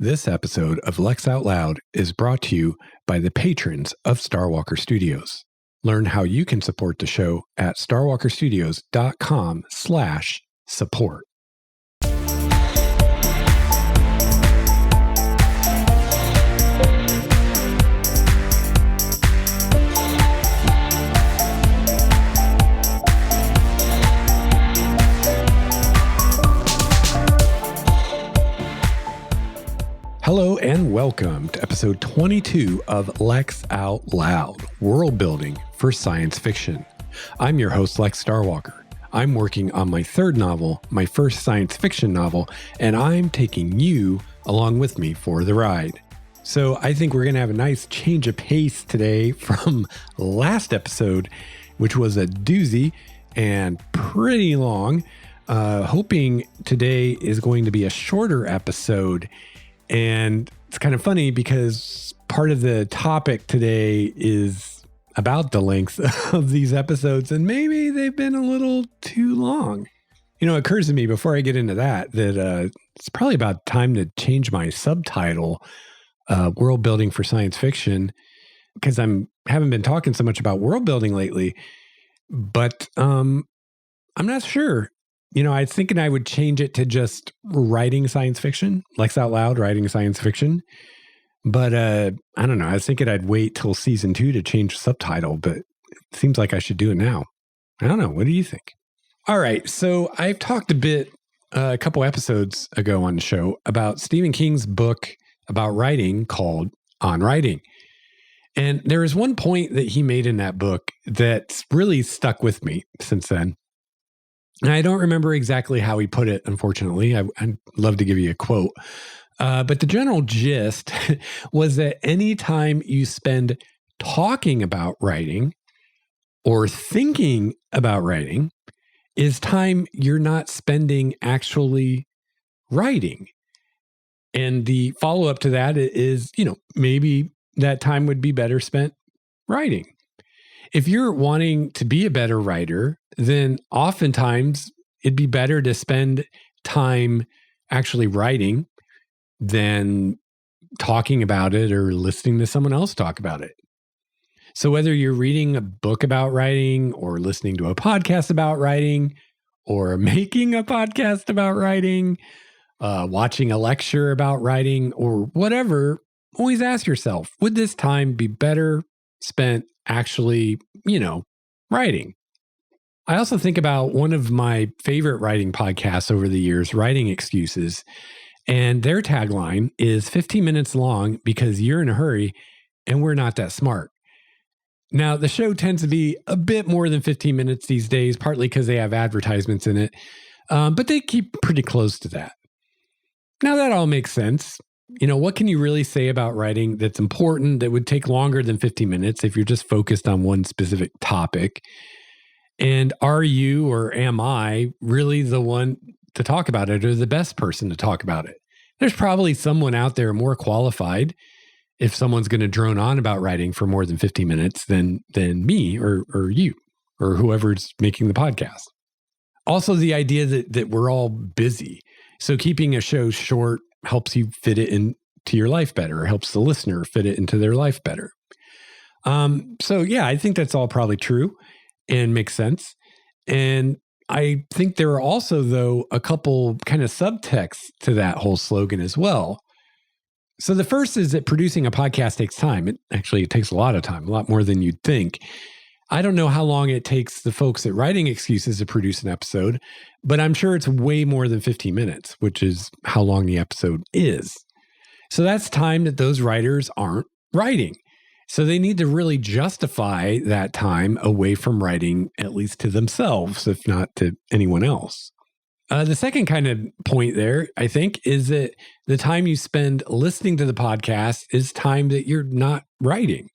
This episode of Lex Out Loud is brought to you by the patrons of Starwalker Studios. Learn how you can support the show at starwalkerstudios.com/support. Hello and welcome to episode 22 of Lex Out Loud, world building for science fiction. I'm your host, Lex Starwalker. I'm working on my third novel, my first science fiction novel, and I'm taking you along with me for the ride. So I think we're going to have a nice change of pace today from last episode, which was a doozy and pretty long. Hoping today is going to be a shorter episode. And it's kind of funny because part of the topic today is about the length of these episodes, and maybe they've been a little too long. You know, it occurs to me before I get into that it's probably about time to change my subtitle, World Building for Science Fiction, because haven't been talking so much about world building lately, but I'm not sure. You know, I was thinking I would change it to just writing science fiction, Lex Out Loud, writing science fiction. But I don't know. I was thinking I'd wait till season 2 to change the subtitle, but it seems like I should do it now. I don't know. What do you think? All right. So I've talked a bit a couple episodes ago on the show about Stephen King's book about writing called On Writing. And there is one point that he made in that book that's really stuck with me since then. And I don't remember exactly how he put it, unfortunately. I'd love to give you a quote. But the general gist was that anytime you spend talking about writing or thinking about writing is time you're not spending actually writing. And the follow-up to that is, maybe that time would be better spent writing. If you're wanting to be a better writer, then oftentimes it'd be better to spend time actually writing than talking about it or listening to someone else talk about it. So whether you're reading a book about writing or listening to a podcast about writing or making a podcast about writing, watching a lecture about writing or whatever, always ask yourself, would this time be better spent actually, writing? I also think about one of my favorite writing podcasts over the years, Writing Excuses, and their tagline is 15 minutes long because you're in a hurry and we're not that smart. Now, the show tends to be a bit more than 15 minutes these days, partly because they have advertisements in it, but they keep pretty close to that. Now, that all makes sense. What can you really say about writing that's important that would take longer than 15 minutes if you're just focused on one specific topic? And are you or am I really the one to talk about it or the best person to talk about it? There's probably someone out there more qualified if someone's going to drone on about writing for more than 15 minutes than me or you or whoever's making the podcast. Also, the idea that we're all busy. So keeping a show short helps you fit it into your life better, or helps the listener fit it into their life better. So yeah, I think that's all probably true and makes sense. And I think there are also, though, a couple kind of subtexts to that whole slogan as well. So the first is that producing a podcast takes time. It takes a lot of time, a lot more than you'd think. I don't know how long it takes the folks at Writing Excuses to produce an episode, but I'm sure it's way more than 15 minutes, which is how long the episode is. So that's time that those writers aren't writing. So they need to really justify that time away from writing, at least to themselves, if not to anyone else. The second kind of point there, I think, is that the time you spend listening to the podcast is time that you're not writing.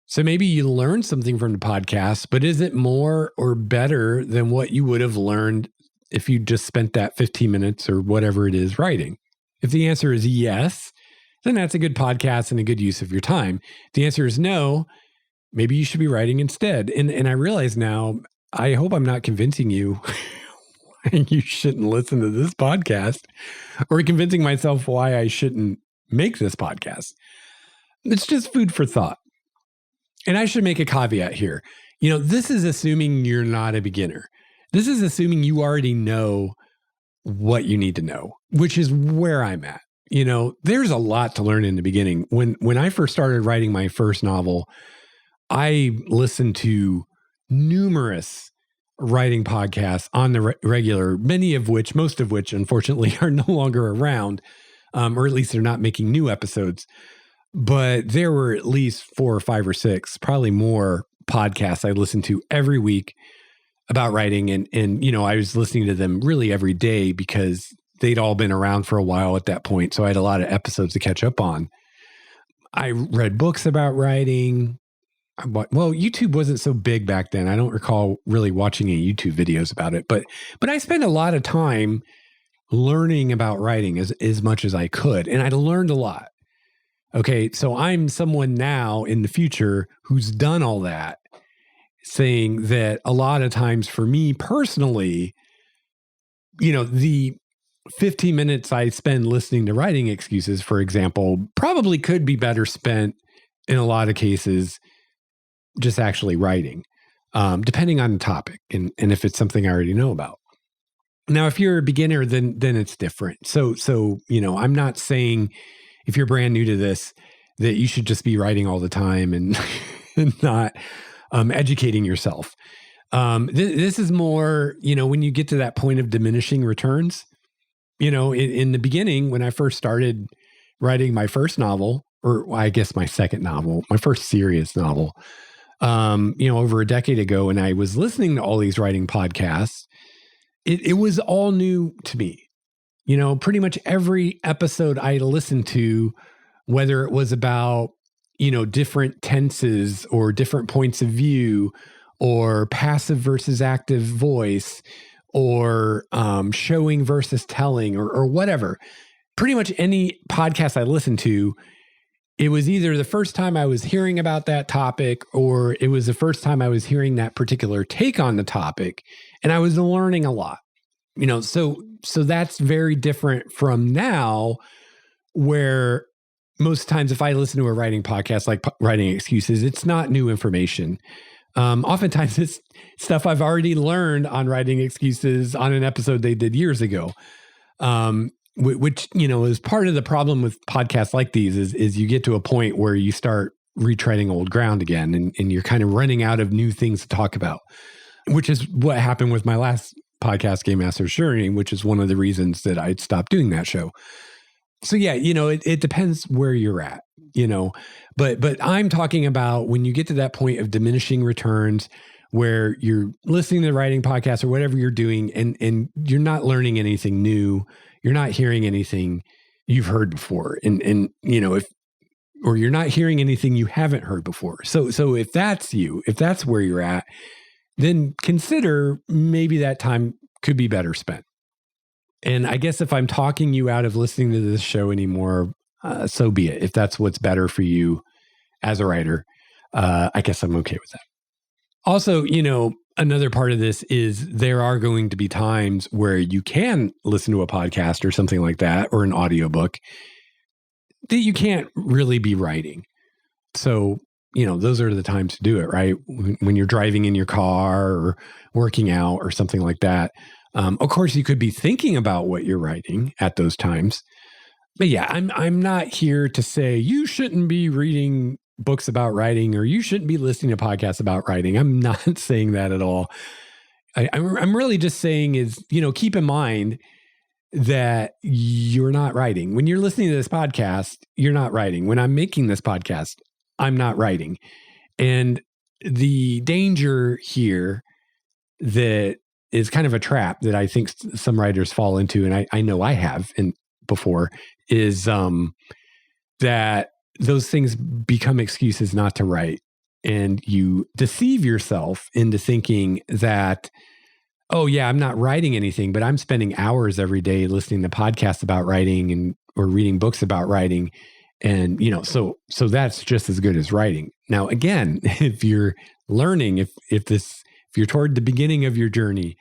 So maybe you learned something from the podcast, but is it more or better than what you would have learned if you just spent that 15 minutes or whatever it is writing? If the answer is yes, then that's a good podcast and a good use of your time. If the answer is no, maybe you should be writing instead. And I realize now, I hope I'm not convincing you why you shouldn't listen to this podcast or convincing myself why I shouldn't make this podcast. It's just food for thought. And I should make a caveat here. This is assuming you're not a beginner. This is assuming you already know what you need to know, which is where I'm at. There's a lot to learn in the beginning. When I first started writing my first novel, I listened to numerous writing podcasts on the regular, most of which, unfortunately, are no longer around, or at least they're not making new episodes. But there were at least 4 or 5 or 6, probably more podcasts I listened to every week about writing. And I was listening to them really every day because they'd all been around for a while at that point. So I had a lot of episodes to catch up on. I read books about writing. YouTube wasn't so big back then. I don't recall really watching any YouTube videos about it, but I spent a lot of time learning about writing as much as I could. And I learned a lot. Okay, so I'm someone now in the future who's done all that, saying that a lot of times for me personally, the 15 minutes I spend listening to writing excuses, for example, probably could be better spent in a lot of cases just actually writing, depending on the topic and if it's something I already know about. Now, if you're a beginner, then it's different. So I'm not saying if you're brand new to this, that you should just be writing all the time and, and not educating yourself. This is more, when you get to that point of diminishing returns, in the beginning, when I first started writing my first novel, or I guess my second novel, my first serious novel, over a decade ago, and I was listening to all these writing podcasts, it was all new to me. Pretty much every episode I listened to, whether it was about, different tenses or different points of view or passive versus active voice or showing versus telling or whatever, pretty much any podcast I listened to, it was either the first time I was hearing about that topic or it was the first time I was hearing that particular take on the topic. And I was learning a lot. So that's very different from now, where most times if I listen to a writing podcast like Writing Excuses, it's not new information. Oftentimes it's stuff I've already learned on Writing Excuses on an episode they did years ago, which is part of the problem with podcasts like these is you get to a point where you start retreading old ground again and you're kind of running out of new things to talk about, which is what happened with my last podcast, Game Master's Journey, which is one of the reasons that I'd stopped doing that show. So yeah, it depends where you're at, but I'm talking about when you get to that point of diminishing returns where you're listening to the writing podcast or whatever you're doing and you're not learning anything new, you're not hearing anything you've heard before. And or you're not hearing anything you haven't heard before. So if that's if that's where you're at, then consider maybe that time could be better spent. And I guess if I'm talking you out of listening to this show anymore, so be it. If that's what's better for you as a writer, I guess I'm okay with that. Also, another part of this is there are going to be times where you can listen to a podcast or something like that, or an audiobook that you can't really be writing. So, those are the times to do it, right? When you're driving in your car or working out or something like that. Of course, you could be thinking about what you're writing at those times. But yeah, I'm not here to say you shouldn't be reading books about writing or you shouldn't be listening to podcasts about writing. I'm not saying that at all. I'm really just saying is, keep in mind that you're not writing. When you're listening to this podcast, you're not writing. When I'm making this podcast, I'm not writing. And the danger here that is kind of a trap that I think some writers fall into, and I know I have before, is that those things become excuses not to write. And you deceive yourself into thinking that, oh yeah, I'm not writing anything, but I'm spending hours every day listening to podcasts about writing or reading books about writing. And, so that's just as good as writing. Now, again, if you're learning, if you're toward the beginning of your journey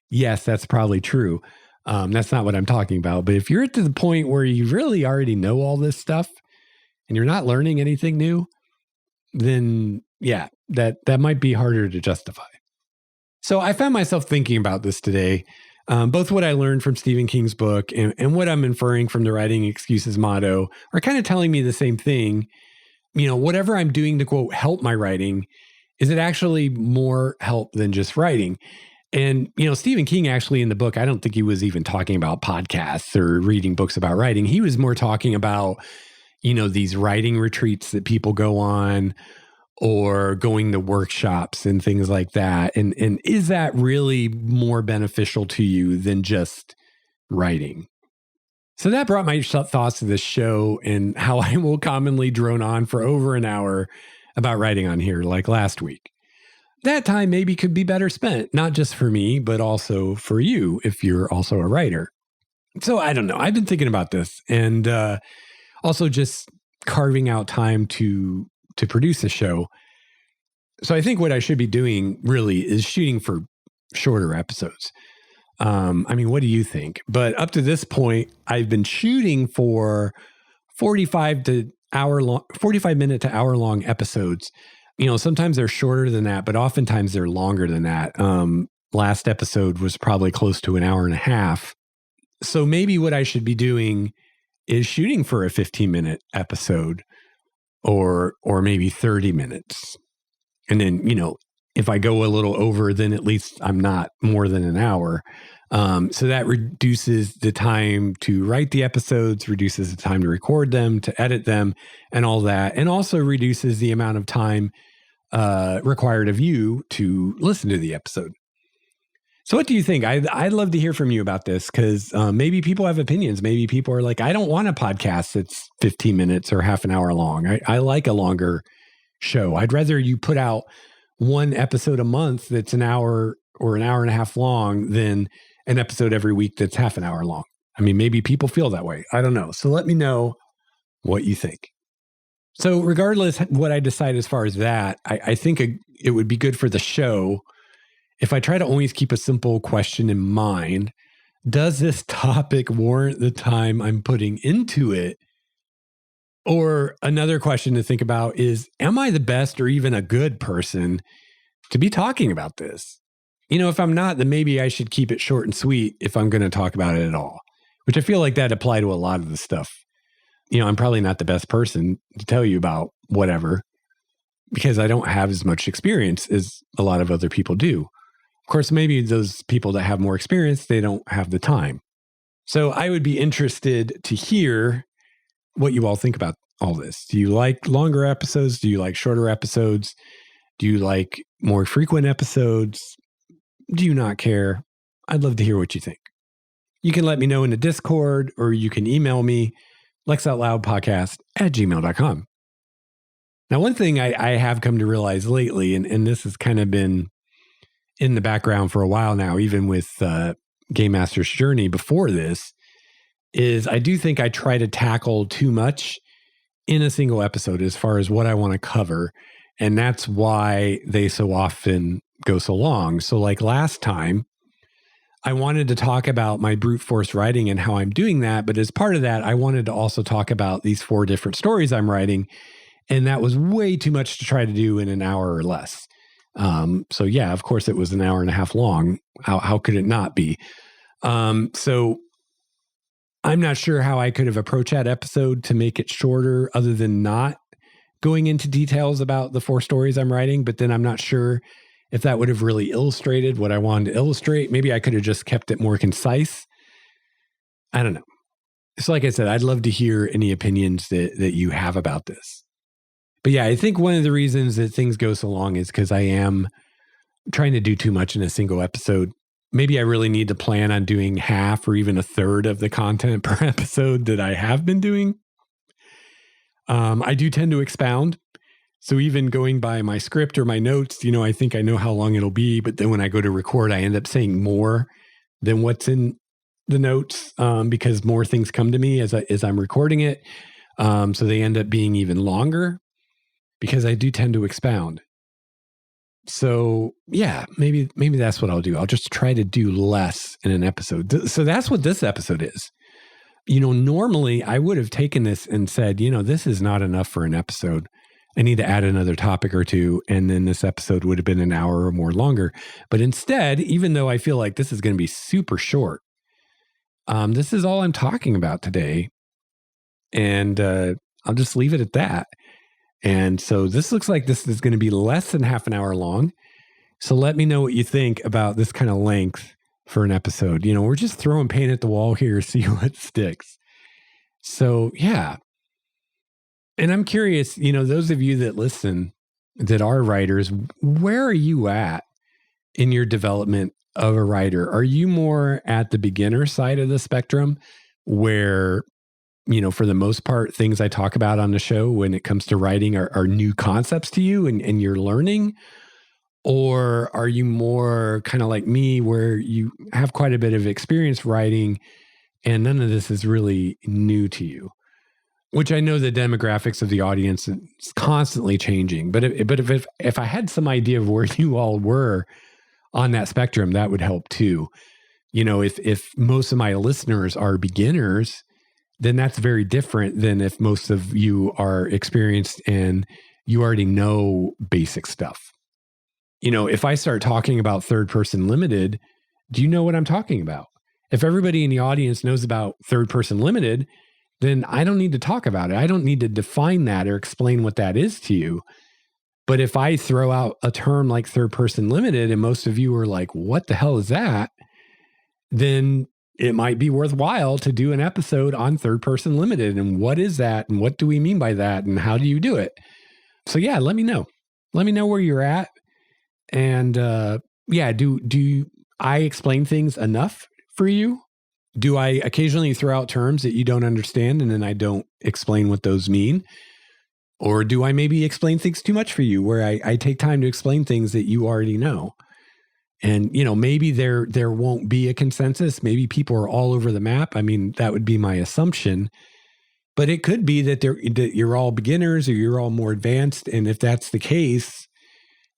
yes, that's probably true. That's not what I'm talking about. But if you're at the point where you really already know all this stuff and you're not learning anything new, then yeah, that might be harder to justify. So I found myself thinking about this today, both what I learned from Stephen King's book and what I'm inferring from the Writing Excuses motto are kind of telling me the same thing. Whatever I'm doing to quote, help my writing, is it actually more help than just writing? And, Stephen King actually in the book, I don't think he was even talking about podcasts or reading books about writing. He was more talking about, these writing retreats that people go on or going to workshops and things like that. And is that really more beneficial to you than just writing? So that brought my thoughts to this show and how I will commonly drone on for over an hour about writing on here, like last week. That time maybe could be better spent, not just for me, but also for you if you're also a writer. So I don't know. I've been thinking about this and also just carving out time to produce a show. So I think what I should be doing really is shooting for shorter episodes. What do you think? But up to this point, I've been shooting for 45 minute to hour long episodes. Sometimes they're shorter than that, but oftentimes they're longer than that. Last episode was probably close to an hour and a half. So maybe what I should be doing is shooting for a 15-minute episode or maybe 30 minutes. And then, if I go a little over, then at least I'm not more than an hour. So that reduces the time to write the episodes, reduces the time to record them, to edit them, and all that. And also reduces the amount of time required of you to listen to the episode. So what do you think? I'd love to hear from you about this because maybe people have opinions. Maybe people are like, I don't want a podcast that's 15 minutes or half an hour long. I like a longer show. I'd rather you put out one episode a month that's an hour or an hour and a half long than an episode every week that's half an hour long. Maybe people feel that way. I don't know. So let me know what you think. So regardless what I decide as far as that, I think it would be good for the show if I try to always keep a simple question in mind. Does this topic warrant the time I'm putting into it? Or another question to think about is, am I the best or even a good person to be talking about this? If I'm not, then maybe I should keep it short and sweet if I'm going to talk about it at all, which I feel like that apply to a lot of the stuff. I'm probably not the best person to tell you about whatever because I don't have as much experience as a lot of other people do. Of course, maybe those people that have more experience, they don't have the time. So I would be interested to hear what you all think about all this. Do you like longer episodes? Do you like shorter episodes? Do you like more frequent episodes? Do you not care? I'd love to hear what you think. You can let me know in the Discord or you can email me, lexoutloudpodcast@gmail.com. Now, one thing I have come to realize lately, and this has kind of been in the background for a while now, even with Game Master's Journey before this, is I do think I try to tackle too much in a single episode as far as what I want to cover. And that's why they so often go so long. So like last time, I wanted to talk about my brute force writing and how I'm doing that. But as part of that, I wanted to also talk about these 4 different stories I'm writing. And that was way too much to try to do in an hour or less. So yeah, of course it was an hour and a half long. How could it not be? So I'm not sure how I could have approached that episode to make it shorter other than not going into details about the 4 stories I'm writing. But then I'm not sure if that would have really illustrated what I wanted to illustrate. Maybe I could have just kept it more concise. I don't know. So like I said, I'd love to hear any opinions that you have about this. But yeah, I think one of the reasons that things go so long is because I am trying to do too much in a single episode. Maybe I really need to plan on doing half or even a third of the content per episode that I have been doing. I do tend to expound. So even going by my script or my notes, I think I know how long it'll be. But then when I go to record, I end up saying more than what's in the notes because more things come to me as I'm recording it. So they end up being even longer because I do tend to expound. So yeah, maybe that's what I'll do. I'll just try to do less in an episode. So that's what this episode is. Normally I would have taken this and said, this is not enough for an episode. I need to add another topic or two. And then this episode would have been an hour or more longer. But instead, even though I feel like this is going to be super short, this is all I'm talking about today. And I'll just leave it at that. And so this looks like this is going to be less than half an hour long. So let me know what you think about this kind of length for an episode. We're just throwing paint at the wall here, see what sticks. So yeah. And I'm curious, those of you that listen that are writers, where are you at in your development of a writer? Are you more at the beginner side of the spectrum where, for the most part, things I talk about on the show when it comes to writing are new concepts to you and you're learning? Or are you more kind of like me where you have quite a bit of experience writing and none of this is really new to you? Which I know the demographics of the audience is constantly changing. But if I had some idea of where you all were on that spectrum, that would help too. If most of my listeners are beginners, then that's very different than if most of you are experienced and you already know basic stuff. If I start talking about third person limited, do you know what I'm talking about? If everybody in the audience knows about third person limited, then I don't need to talk about it. I don't need to define that or explain what that is to you. But if I throw out a term like third person limited and most of you are like, what the hell is that? Then it might be worthwhile to do an episode on third person limited and what is that and what do we mean by that and how do you do it? So yeah, let me know. Let me know where you're at. And do I explain things enough for you? Do I occasionally throw out terms that you don't understand and then I don't explain what those mean? Or do I maybe explain things too much for you where I take time to explain things that you already know? And, maybe there won't be a consensus. Maybe people are all over the map. I mean, that would be my assumption. But it could be that you're all beginners or you're all more advanced. And if that's the case,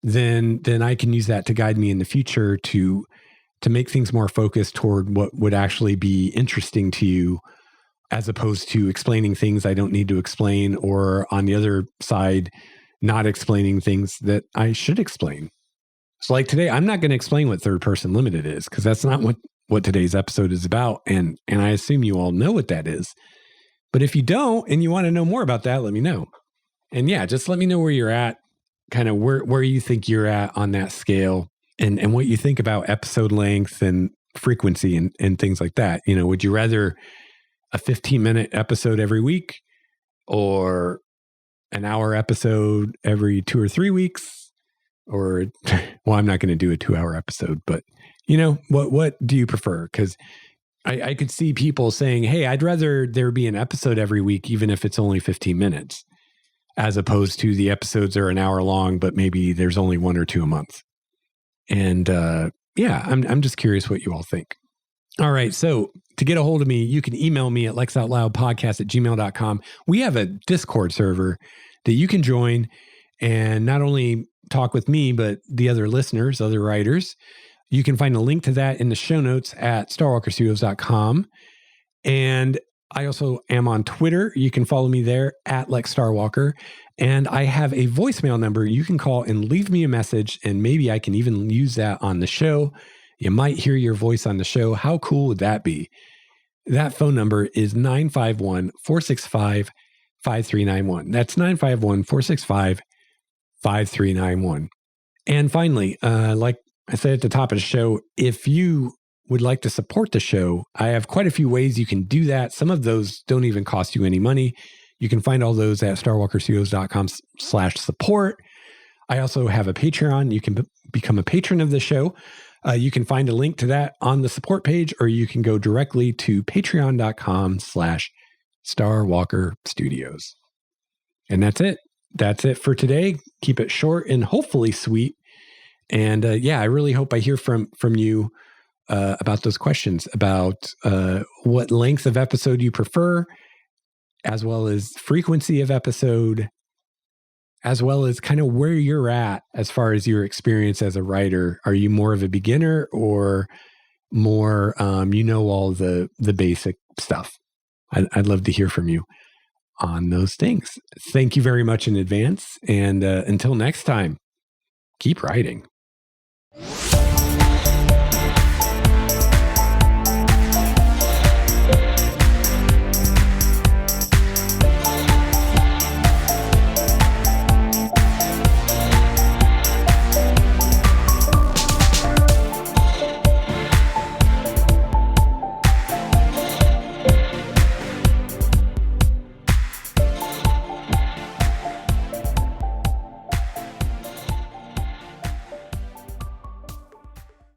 then I can use that to guide me in the future to make things more focused toward what would actually be interesting to you, as opposed to explaining things I don't need to explain, or on the other side, not explaining things that I should explain. So like today, I'm not going to explain what third person limited is because that's not what today's episode is about. And I assume you all know what that is. But if you don't and you want to know more about that, let me know. And yeah, just let me know where you're at, kind of where you think you're at on that scale and what you think about episode length and frequency and things like that. Would you rather a 15-minute episode every week or an hour episode every 2 or 3 weeks? Or, well, I'm not going to do a 2-hour episode, but what do you prefer? Because I could see people saying, hey, I'd rather there be an episode every week, even if it's only 15 minutes, as opposed to the episodes are an hour long, but maybe there's only 1 or 2 a month. And I'm just curious what you all think. All right. So to get a hold of me, you can email me at lexoutloudpodcast@gmail.com. We have a Discord server that you can join and not only talk with me, but the other listeners, other writers. You can find a link to that in the show notes at starwalkerstudios.com. And I also am on Twitter. You can follow me there at Lex Starwalker. And I have a voicemail number you can call and leave me a message. And maybe I can even use that on the show. You might hear your voice on the show. How cool would that be? That phone number is 951-465-5391. That's 951-465-5391. And finally, like I said at the top of the show, if you would like to support the show, I have quite a few ways you can do that. Some of those don't even cost you any money. You can find all those at starwalkerstudios.com/support. I also have a Patreon. You can become a patron of the show. You can find a link to that on the support page, or you can go directly to patreon.com/starwalkerstudios. And that's it. That's it for today. Keep it short and hopefully sweet. And I really hope I hear from you about those questions, about what length of episode you prefer, as well as frequency of episode, as well as kind of where you're at as far as your experience as a writer. Are you more of a beginner or more, all the basic stuff? I'd love to hear from you on those things. Thank you very much in advance. And until next time, keep writing.